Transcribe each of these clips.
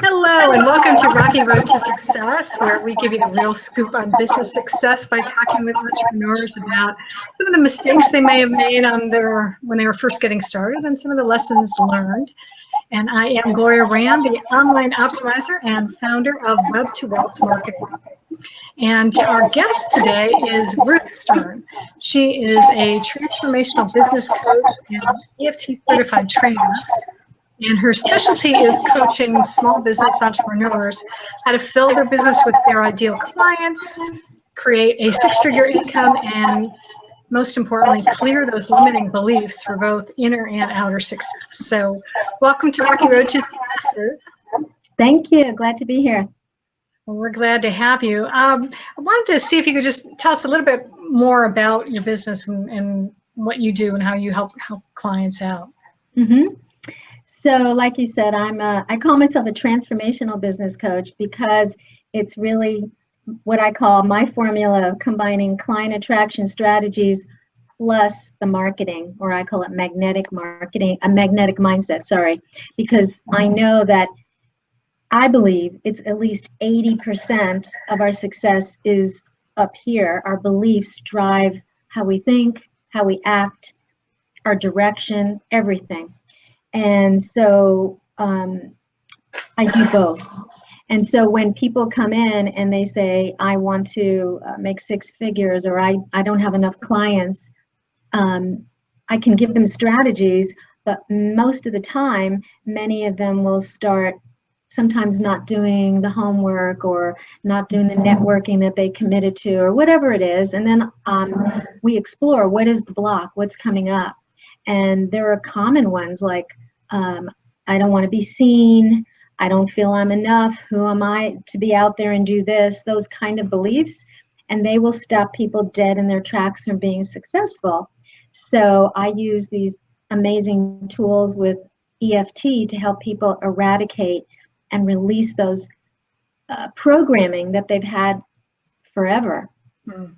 Hello, and welcome to Rocky Road to Success, where we give you the real scoop on business success by talking with entrepreneurs about some of the mistakes they may have made when they were first getting started and some of the lessons learned. And I am Gloria Ram, the online optimizer and founder of Web to Wealth Marketing. And our guest today is Ruth Stern. She is a transformational business coach and EFT certified trainer. And her specialty is coaching small business entrepreneurs how to fill their business with their ideal clients, create a six-figure income, and most importantly, clear those limiting beliefs for both inner and outer success. So welcome to Rocky Road to Success. Thank you. Glad to be here. Well, we're glad to have you. I wanted to see if you could just tell us a little bit more about your business and what you do and how you help clients out. Mm-hmm. So like you said, I call myself a transformational business coach because it's really what I call my formula of combining client attraction strategies plus the marketing, or I call it magnetic marketing, a magnetic mindset, because I know that I believe it's at least 80% of our success is up here. Our beliefs drive how we think, how we act, our direction, everything. And so I do both. And so when people come in and they say, I want to make six figures, or I don't have enough clients, I can give them strategies, but most of the time, many of them will start sometimes not doing the homework or not doing the networking that they committed to, or whatever it is. And then we explore what is the block, what's coming up. And there are common ones like, I don't want to be seen, I don't feel I'm enough, who am I to be out there and do this, those kind of beliefs, and they will stop people dead in their tracks from being successful. So I use these amazing tools with EFT to help people eradicate and release those programming that they've had forever.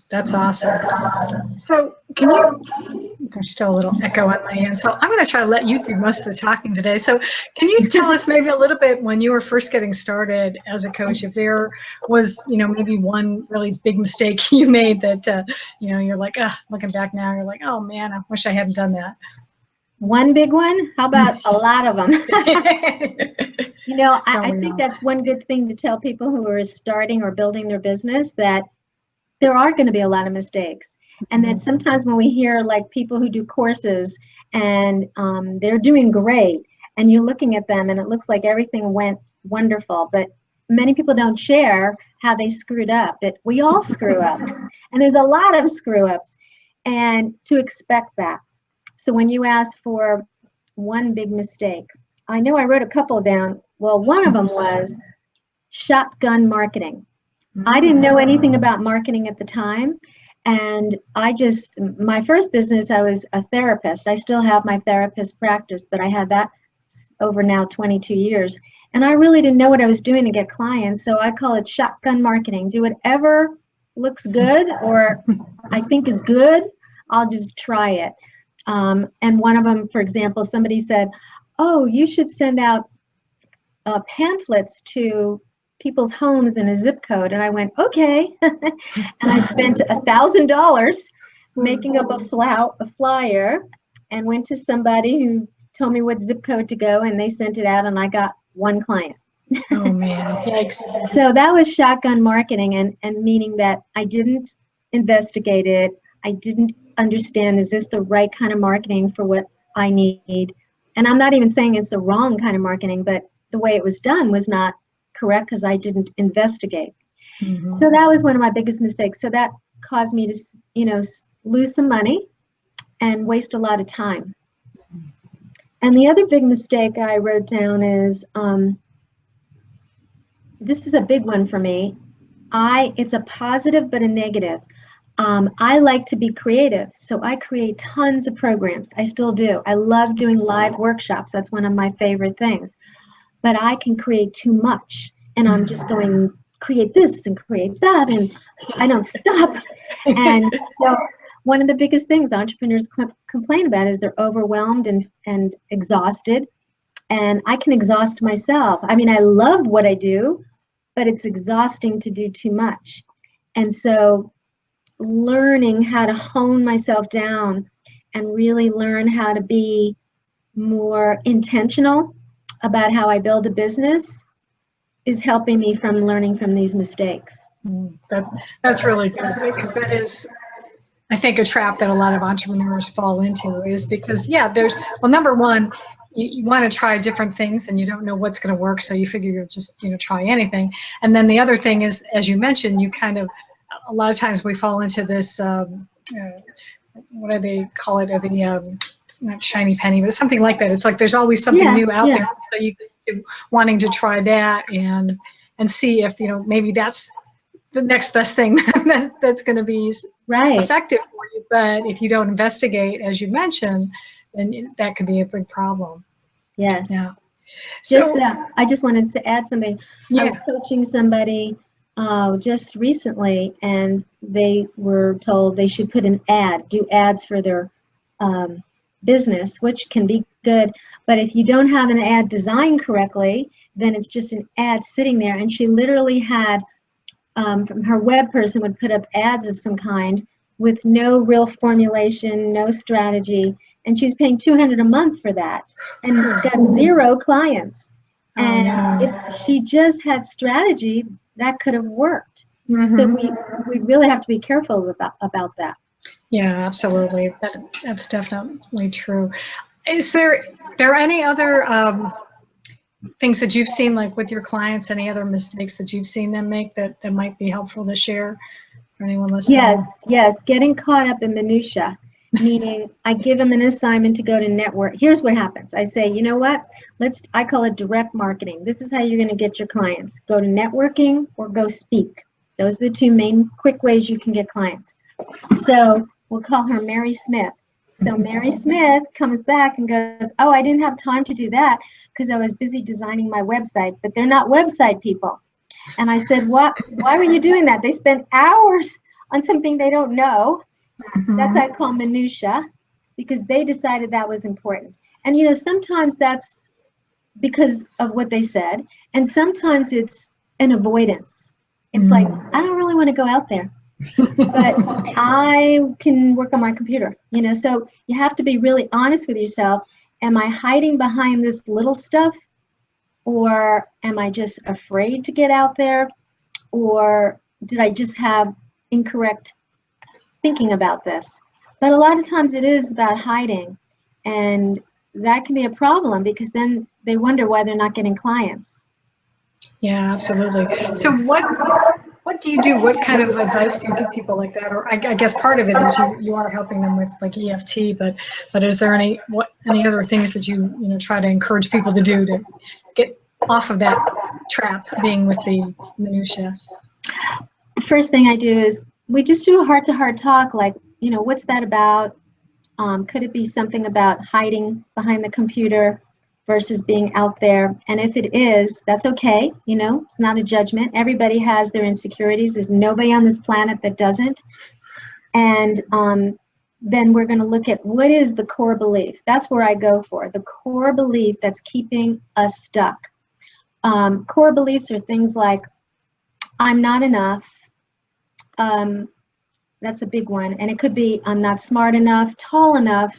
That's awesome. So there's still a little echo on my end, so I'm going to try to let you do most of the talking today. So can you tell us maybe a little bit when you were first getting started as a coach, if there was, maybe one really big mistake you made that, you're like, looking back now, you're like, oh man, I wish I hadn't done that. One big one? How about a lot of them? I think that's one good thing to tell people who are starting or building their business, that there are going to be a lot of mistakes. And then sometimes when we hear like people who do courses and they're doing great, and you're looking at them and it looks like everything went wonderful, but many people don't share how they screwed up. That we all screw up, and there's a lot of screw ups, and to expect that. So when you ask for one big mistake, I know I wrote a couple down. Well, one of them was shotgun marketing. I didn't know anything about marketing at the time. And my first business, I was a therapist. I still have my therapist practice, but I had that over now 22 years. And I really didn't know what I was doing to get clients. So I call it shotgun marketing. Do whatever looks good or I think is good, I'll just try it. And one of them, for example, somebody said, oh, you should send out pamphlets to people's homes in a zip code. And I went, okay. And I spent $1,000 making up a flyer and went to somebody who told me what zip code to go, and they sent it out, and I got one client. Oh man, yikes. So that was shotgun marketing, and meaning that I didn't investigate it. I didn't understand, is this the right kind of marketing for what I need? And I'm not even saying it's the wrong kind of marketing, but the way it was done was not correct because I didn't investigate. So that was one of my biggest mistakes. So that caused me to, lose some money and waste a lot of time. And the other big mistake I wrote down is, this is a big one for me. It's a positive but a negative. I like to be creative, so I create tons of programs. I still do. I love doing live workshops. That's one of my favorite things. But I can create too much, and I'm just going create this and create that, and I don't stop. And so one of the biggest things entrepreneurs complain about is they're overwhelmed and exhausted. and I can exhaust myself. I mean, I love what I do, but it's exhausting to do too much. And so learning how to hone myself down and really learn how to be more intentional about how I build a business is helping me from learning from these mistakes. That's really good. That is, I think, a trap that a lot of entrepreneurs fall into, is because, yeah, well, number one, you want to try different things and you don't know what's going to work, so you figure you'll just, try anything. And then the other thing is, as you mentioned, you kind of, a lot of times we fall into this, what do they call it? Not shiny penny, but something like that. It's like there's always something new out there, so you wanting to try that and see if maybe that's the next best thing that's going to be effective for you. But if you don't investigate, as you mentioned, then that could be a big problem. Yes. Yeah. So I just wanted to add something. Yeah. I was coaching somebody just recently, and they were told they should put an ad, do ads for their business, which can be good. But if you don't have an ad designed correctly, then it's just an ad sitting there. And she literally had, from her web person would put up ads of some kind with no real formulation, no strategy. And she's paying $200 a month for that and got 0 clients. And if she just had strategy, that could have worked. So we really have to be careful about that. Yeah, absolutely. That's definitely true. Is there any other things that you've seen, like with your clients, any other mistakes that you've seen them make that might be helpful to share for anyone listening? Yes. Getting caught up in minutia, meaning I give them an assignment to go to network. Here's what happens. I say, you know what? I call it direct marketing. This is how you're going to get your clients. Go to networking or go speak. Those are the 2 main quick ways you can get clients. So we'll call her Mary Smith. So Mary Smith comes back and goes, oh, I didn't have time to do that because I was busy designing my website. But they're not website people. And I said, why were you doing that? They spent hours on something they don't know. That's what I call minutia, because they decided that was important. And sometimes that's because of what they said, and sometimes it's an avoidance. It's like, I don't really want to go out there, but I can work on my computer. So you have to be really honest with yourself. Am I hiding behind this little stuff, or am I just afraid to get out there, or did I just have incorrect thinking about this? But a lot of times it is about hiding, and that can be a problem because then they wonder why they're not getting clients. Yeah, absolutely. So what do you do? What kind of advice do you give people like that? Or I guess part of it is you are helping them with like EFT, but is there any other things that you try to encourage people to do to get off of that trap, being with the minutia? First thing I do is we just do a heart-to-heart talk, like, what's that about? Could it be something about hiding behind the computer versus being out there? And if it is, that's okay. It's not a judgment. Everybody has their insecurities. There's nobody on this planet that doesn't. And then we're going to look at what is the core belief. That's where I go for the core belief that's keeping us stuck. Core beliefs are things like, I'm not enough. That's a big one. And it could be, I'm not smart enough, tall enough,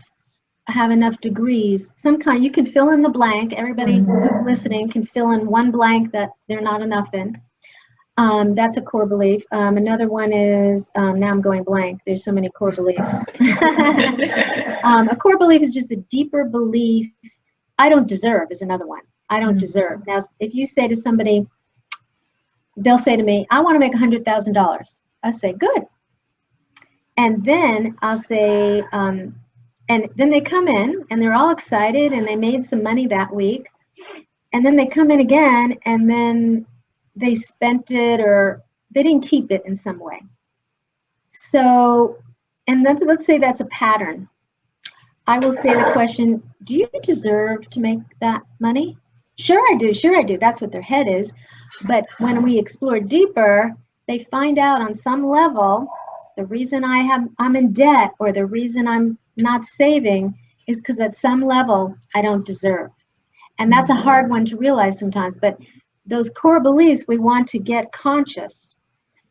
have enough degrees. Some kind, you can fill in the blank. Everybody who's listening can fill in one blank that they're not enough in. That's a core belief. Another one is, now I'm going blank. There's so many core beliefs. A core belief is just a deeper belief. I don't deserve is another one. I don't deserve. Now, if you say to somebody, they'll say to me, I want to make $100,000. I say, good. And then I'll say, and then they come in and they're all excited and they made some money that week. And then they come in again and then they spent it or they didn't keep it in some way. So, and let's say that's a pattern. I will say the question, do you deserve to make that money? Sure I do, sure I do. That's what their head is. But when we explore deeper, they find out on some level, the reason I'm in debt or the reason I'm not saving is because at some level I don't deserve. And that's a hard one to realize sometimes, but those core beliefs we want to get conscious,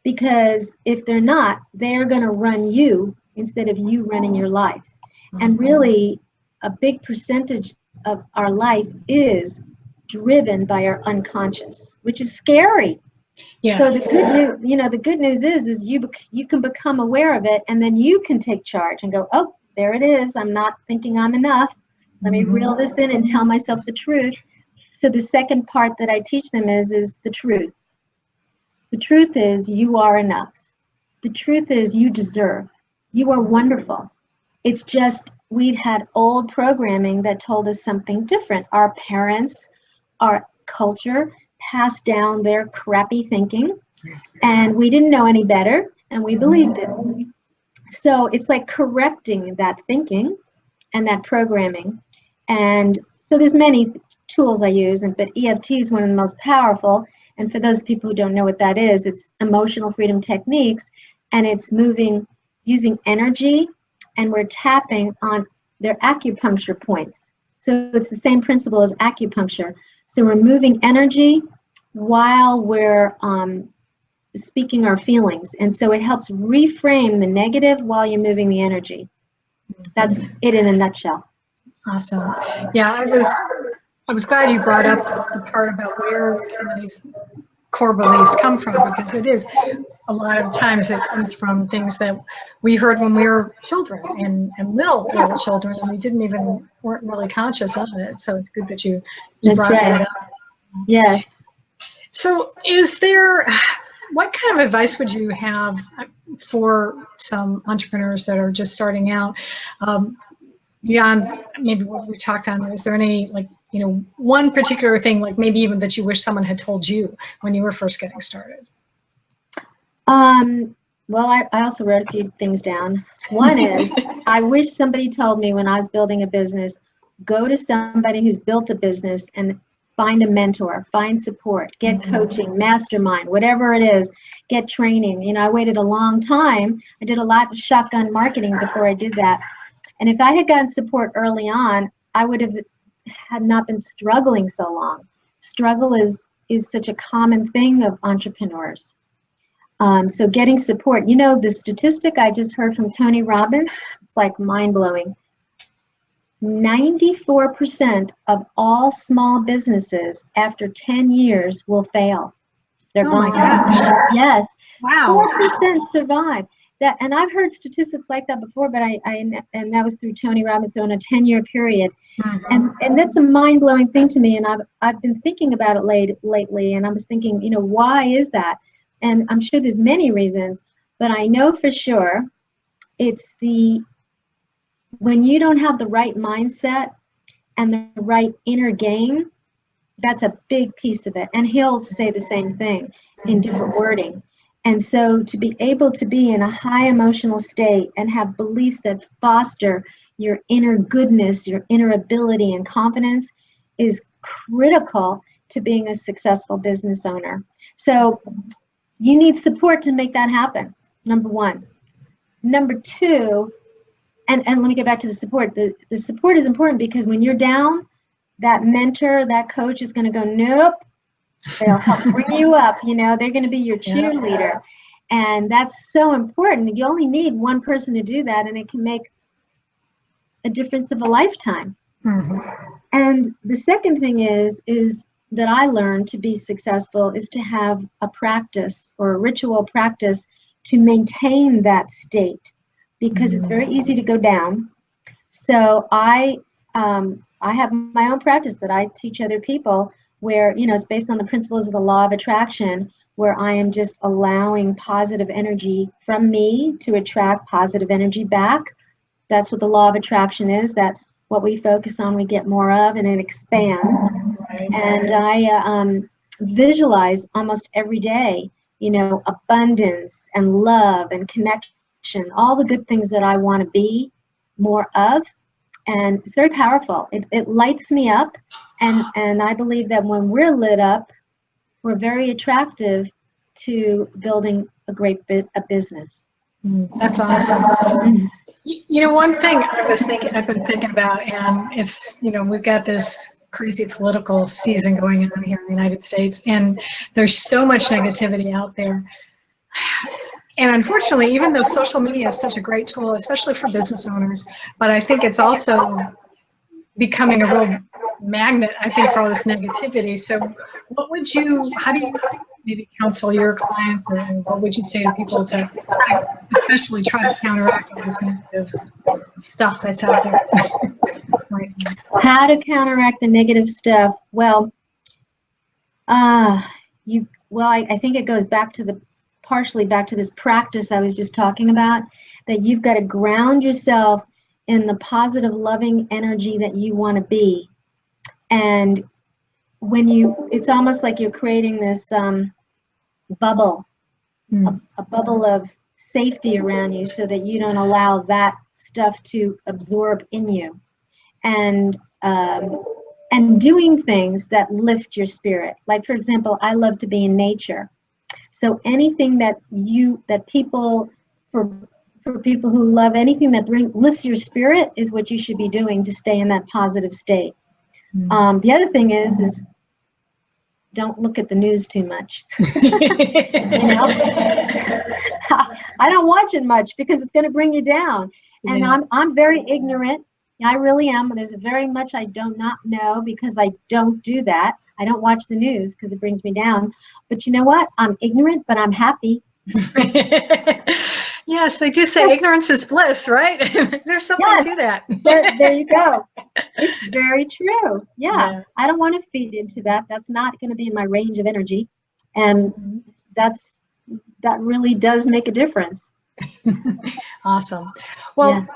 because if they're not, they're going to run you instead of you running your life. And really, a big percentage of our life is driven by our unconscious, which is scary. Yeah. So the good news, the good news is you can become aware of it, and then you can take charge and go, oh, there it is. I'm not thinking I'm enough. Let me reel this in and tell myself the truth. So the second part that I teach them is the truth. The truth is you are enough. The truth is you deserve. You are wonderful. It's just we've had old programming that told us something different. Our parents, our culture passed down their crappy thinking, and we didn't know any better, and we believed it. So it's like correcting that thinking and that programming. And so there's many tools I use, but EFT is one of the most powerful. And for those people who don't know what that is, it's emotional freedom techniques, and it's using energy, and we're tapping on their acupuncture points. So it's the same principle as acupuncture. So we're moving energy while we're speaking our feelings. And so it helps reframe the negative while you're moving the energy. That's it in a nutshell. Awesome. Yeah, I was glad you brought up the part about where some of these core beliefs come from, because it is a lot of times it comes from things that we heard when we were children and little children, and we weren't really conscious of it. So it's good that you brought that up. Yes. So what kind of advice would you have for some entrepreneurs that are just starting out? Beyond maybe what we talked on, is there any, one particular thing, like maybe even that you wish someone had told you when you were first getting started? Well, I also wrote a few things down. One is, I wish somebody told me when I was building a business, go to somebody who's built a business and find a mentor, find support, get coaching, mastermind, whatever it is, get training. I waited a long time. I did a lot of shotgun marketing before I did that. And if I had gotten support early on, I would have had not been struggling so long. Struggle is such a common thing of entrepreneurs. So getting support. The statistic I just heard from Tony Robbins, it's like mind-blowing. 94% of all small businesses after 10 years will fail. They're gone. My gosh. Yes. Wow. 4% survive. And I've heard statistics like that before, but and that was through Tony Robbins, so in a 10-year period. And that's a mind-blowing thing to me, and I've been thinking about it lately, and I was thinking, why is that? And I'm sure there's many reasons, but I know for sure it's when you don't have the right mindset and the right inner game, that's a big piece of it. And he'll say the same thing in different wording. And so to be able to be in a high emotional state and have beliefs that foster your inner goodness, your inner ability and confidence is critical to being a successful business owner. So you need support to make that happen, number one. Number two, and let me get back to the support. The support is important because when you're down, that mentor, that coach is going to go, nope. They'll help bring you up. They're going to be your cheerleader. And that's so important. You only need one person to do that, and it can make a difference of a lifetime. And the second thing is that I learned to be successful is to have a practice or a ritual practice to maintain that state, because it's very easy to go down. So I have my own practice that I teach other people, where it's based on the principles of the law of attraction, where I am just allowing positive energy from me to attract positive energy back. That's what the law of attraction is, that what we focus on we get more of, and it expands. And I visualize almost every day, abundance and love and connection, all the good things that I want to be more of. And it's very powerful. It lights me up. And I believe that when we're lit up, we're very attractive to building a great business. That's awesome. One thing I've been thinking about, and it's, we've got this crazy political season going on here in the United States, and there's so much negativity out there. And unfortunately, even though social media is such a great tool, especially for business owners, but I think it's also becoming a real magnet, I think, for all this negativity. So how do you maybe counsel your clients, or what would you say to people to especially try to counteract all this negative stuff that's out there right now? How to counteract the negative stuff? Well, I think it goes back to partially back to this practice I was just talking about, that you've got to ground yourself in the positive, loving energy that you want to be. And it's almost like you're creating this bubble, a bubble of safety around you, so that you don't allow that stuff to absorb in you. And doing things that lift your spirit. Like, for example, I love to be in nature. So anything for people who love anything that lifts your spirit is what you should be doing to stay in that positive state. The other thing is don't look at the news too much. You know, I don't watch it much because it's going to bring you down. And I'm very ignorant. I really am. There's very much I do not know because I don't do that. I don't watch the news because it brings me down. But you know what? I'm ignorant, but I'm happy. Yes, they do say ignorance is bliss, right? There's something to that. There you go. It's very true. Yeah. I don't want to feed into that. That's not going to be in my range of energy. And that really does make a difference. Awesome. Well,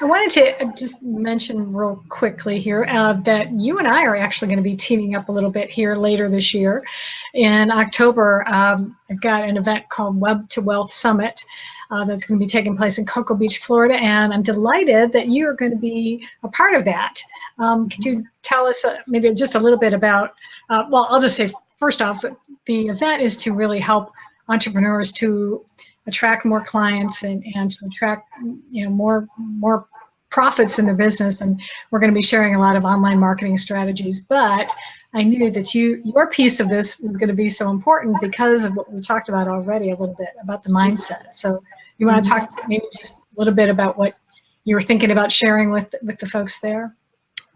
I wanted to just mention real quickly here that you and I are actually going to be teaming up a little bit here later this year. In October, I've got an event called Web to Wealth Summit that's going to be taking place in Cocoa Beach, Florida, and I'm delighted that you are going to be a part of that. Could you tell us maybe just a little bit about, well, I'll just say, first off, the event is to really help entrepreneurs to attract more clients and to attract more profits in the business, and we're going to be sharing a lot of online marketing strategies. But I knew that your piece of this was going to be so important because of what we talked about already a little bit about the mindset. So you want to talk maybe just a little bit about what you were thinking about sharing with the folks there?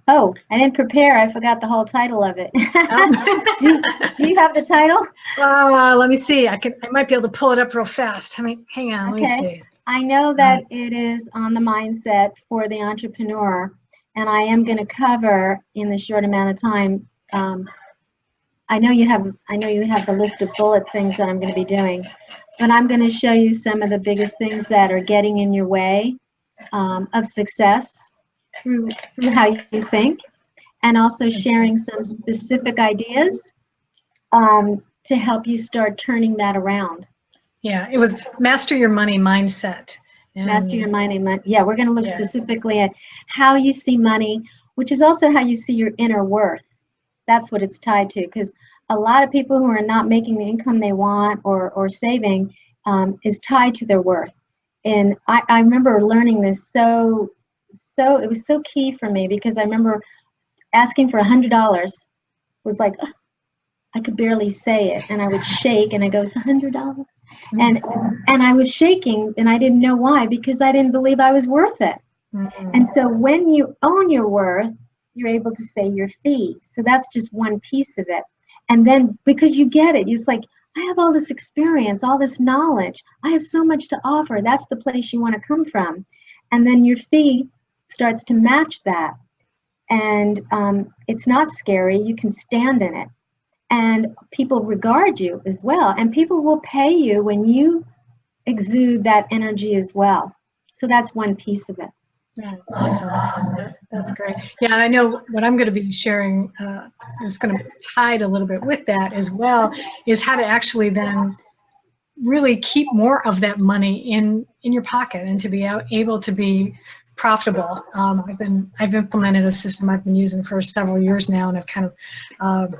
Oh, I didn't prepare. I forgot the whole title of it. Do you have the title? Let me see. I might be able to pull it up real fast. Hang on. Okay. Let me see. I know that it is on the mindset for the entrepreneur, and I am going to cover in the short amount of time. I know you have the list of bullet things that I'm going to be doing, but I'm going to show you some of the biggest things that are getting in your way of success through how you think, and also sharing some specific ideas to help you start turning that around. Yeah, it was Master Your Money Mindset. Master Your Money. Yeah, we're going to look specifically at how you see money, which is also how you see your inner worth. That's what it's tied to, because a lot of people who are not making the income they want or saving is tied to their worth. And I remember learning this so it was so key for me, because I remember asking for $100 was like, I could barely say it, and I would shake, and I go, it's $100, and I was shaking, and I didn't know why, because I didn't believe I was worth it. And so when you own your worth, you're able to say your fee. So that's just one piece of it. And then because you get it, it's like, I have all this experience, all this knowledge, I have so much to offer. That's the place you want to come from. And then your fee starts to match that. And it's not scary. You can stand in it. And people regard you as well. And people will pay you when you exude that energy as well. So that's one piece of it. Yeah, awesome. That's great. Yeah, and I know what I'm going to be sharing is going to be tied a little bit with that as well, is how to actually then really keep more of that money in your pocket and to be able to be profitable. I've implemented a system I've been using for several years now, and I've kind of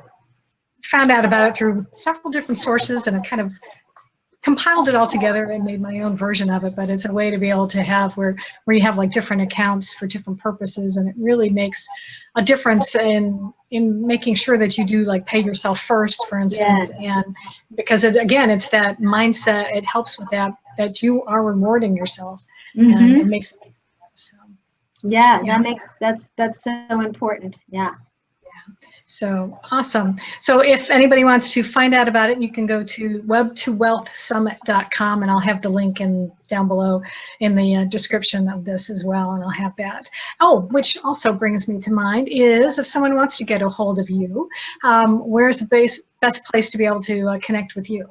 found out about it through several different sources, and I've kind of compiled it all together and made my own version of it, but it's a way to be able to have where you have like different accounts for different purposes, and it really makes a difference in making sure that you do like pay yourself first, for instance. And because again, it's that mindset, it helps with that you are rewarding yourself, and it makes it so. Yeah, that's so important. Yeah. So awesome. So if anybody wants to find out about it, you can go to web2wealthsummit.com, and I'll have the link down below in the description of this as well, and I'll have that. Oh, which also brings me to mind is if someone wants to get a hold of you, where's the best place to be able to connect with you?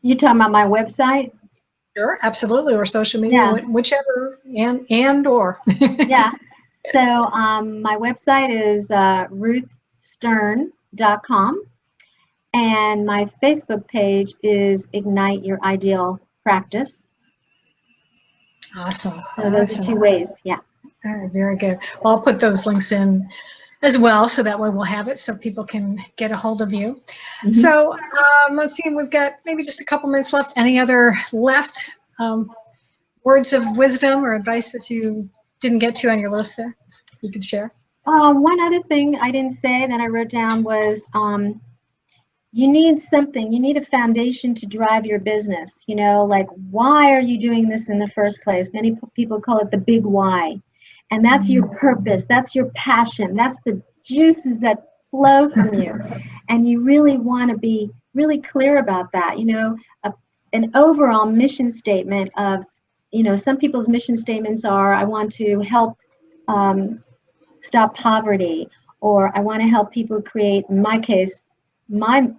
You talking about my website? Sure, absolutely, or social media, whichever, and or. Yeah. So my website is ruthstern.com, and my Facebook page is Ignite Your Ideal Practice. Awesome. So those are 2 ways. Yeah. All right, very good. Well, I'll put those links in as well, so that way we'll have it so people can get a hold of you. So let's see, we've got maybe just a couple minutes left. Any other last words of wisdom or advice that you didn't get to on your list there you could share? One other thing I didn't say that I wrote down was you need something, you need a foundation to drive your business. You know, like, why are you doing this in the first place? Many people call it the big why. And that's your purpose, that's your passion, that's the juices that flow from you. And you really want to be really clear about that. You know, an overall mission statement of, you know, some people's mission statements are, I want to help stop poverty, or I want to help people create, in my case, my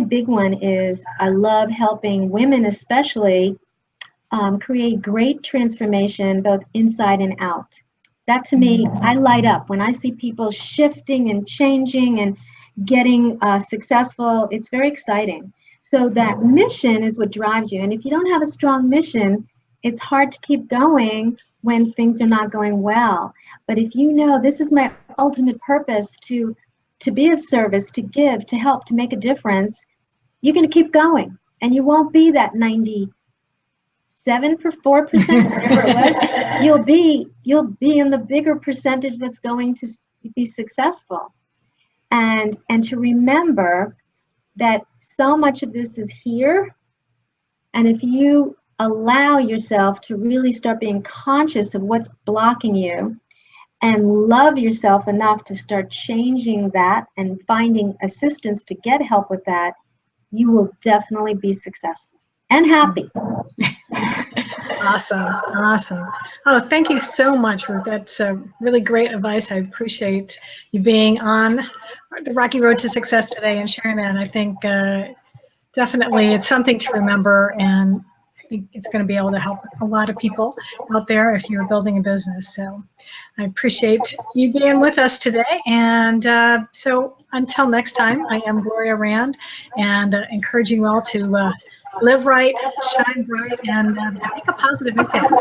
big one is I love helping women especially create great transformation both inside and out. That to me, I light up when I see people shifting and changing and getting successful. It's very exciting. So that mission is what drives you. And if you don't have a strong mission, it's hard to keep going when things are not going well. But if you know this is my ultimate purpose, to be of service, to give, to help, to make a difference, you're going to keep going. And you won't be that 97%, whatever it was. You'll be in the bigger percentage that's going to be successful. And to remember that so much of this is here. And if you allow yourself to really start being conscious of what's blocking you and love yourself enough to start changing that and finding assistance to get help with that, you will definitely be successful and happy. Awesome. Awesome. Oh, thank you so much, Ruth. That's really great advice. I appreciate you being on the Rocky Road to Success today and sharing that. I think definitely it's something to remember, and I think it's going to be able to help a lot of people out there if you're building a business. So I appreciate you being with us today. And so until next time, I am Gloria Rand, and encouraging you all to live right, shine bright, and make a positive impact.